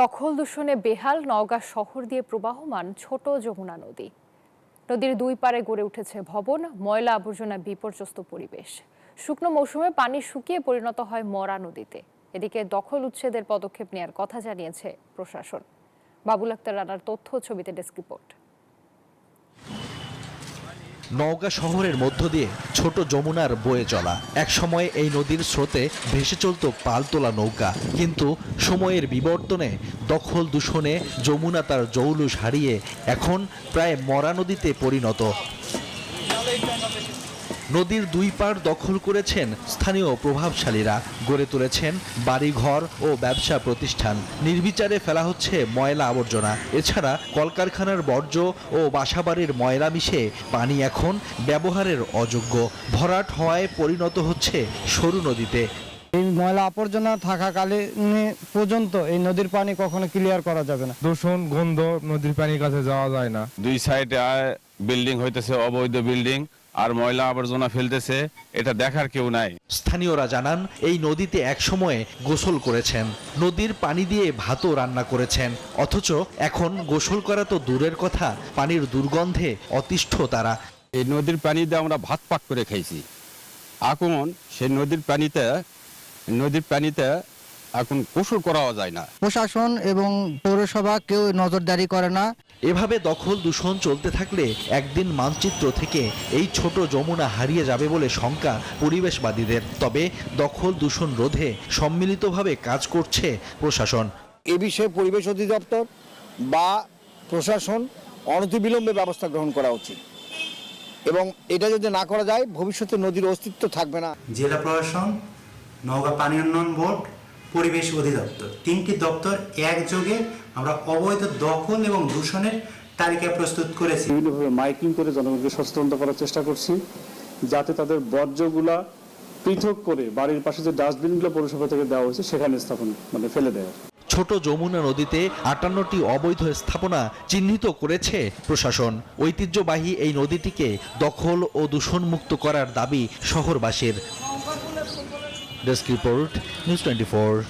দখল দূষণে বেহাল নওগাঁ শহর দিয়ে প্রবাহমান ছোট যমুনা নদী। নদীর দুই পারে গড়ে উঠেছে ভবন, ময়লা আবর্জনা, বিপর্যস্ত পরিবেশ। শুকনো মৌসুমে পানি শুকিয়ে পরিণত হয় মরা নদীতে। এদিকে দখল উচ্ছেদের পদক্ষেপ নেওয়ার কথা জানিয়েছে প্রশাসন। বাবুল আক্তার রানার তথ্য, ছবিতে ডেস্ক রিপোর্ট। নওগাঁ শহরের মধ্য দিয়ে ছোট যমুনার বয়ে চলা একসময় এই নদীর স্রোতে ভেসে চলত পালতোলা নৌকা, কিন্তু সময়ের বিবর্তনে দখল দূষণে যমুনা তার জৌলুস হারিয়ে এখন প্রায় মরা নদীতে পরিণত। নদীর দুই পাড় দখল করেছেন স্থানীয় প্রভাবশালীরা, গড়ে তুলেছেন বাড়িঘর ও ব্যবসা প্রতিষ্ঠান। নির্বিচারে ফেলা হচ্ছে ময়লা আবর্জনা। এছাড়া কলকারখানার বর্জ্য ও বাসাবাড়ির ময়লা মিশে পানি এখন ব্যবহারের অযোগ্য। ভরাট হওয়ায় পরিণত হচ্ছে সরু নদীতে। এই ময়লা আবর্জনা থাকাকালীন পর্যন্ত এই নদীর পানি কখনো ক্লিয়ার করা যাবে না। দূষণ, গন্ধ, নদীর পানির কাছে যাওয়া যায় না। দুই সাইডে বিল্ডিং হইতেছে, অবৈধ বিল্ডিং, আর ময়লা আবর্জনা ফেলতেছে, এটা দেখার কেউ নাই। স্থানীয়রা জানান, এই নদীতে একসময়ে গোসল করেছেন, নদীর পানি দিয়ে ভাতও রান্না করেছেন। অথচ এখন গোসল করা তো দূরের কথা, পানির দুর্গন্ধে অতিষ্ঠ তারা। এই নদীর পানিতে আমরা ভাত পাক করে খাইছি। এখন সেই নদীর পানিতে এখন গোসল করাও যায় না। প্রশাসন এবং পৌরসভা কেউ নজরদারি করে না। এভাবে দখল দূষণ চলতে থাকলে একদিন মানচিত্র থেকে এই ছোট যমুনা হারিয়ে যাবে বলে শঙ্কা পরিবেশবাদীদের। তবে দখল দূষণ রোধে সম্মিলিতভাবে কাজ করছে প্রশাসন। এ বিষয়ে পরিবেশ অধিদপ্তর বা প্রশাসন অনতিবিলম্বে ব্যবস্থা গ্রহণ করা উচিত, এবং এটা যদি না করা যায় ভবিষ্যতে নদীর অস্তিত্ব থাকবে না। জেলা প্রশাসন, নওগাঁ পানি উন্নয়ন বোর্ড, পরিবেশ অধিদপ্তর, তিনটি দপ্তর একযোগে আমরা অবৈধ দখল এবং দূষণের তালিকা প্রস্তুত করেছি। বিভিন্নভাবে মাইকিং করে জনগণকে সচেতন করার চেষ্টা করছি, যাতে তাদের বর্জ্যগুলা পৃথক করে বাড়ির পাশে যে ডাস্টবিনগুলো পৌরসভা থেকে দেওয়া হয়েছে সেখানে ফেলে দেয়। ছোট যমুনা নদীতে 58টি অবৈধ স্থাপনা চিহ্নিত করেছে প্রশাসন। ঐতিহ্যবাহী এই নদীটিকে দখল ও দূষণমুক্ত করার দাবি শহরবাসীর। Desk report, news 24।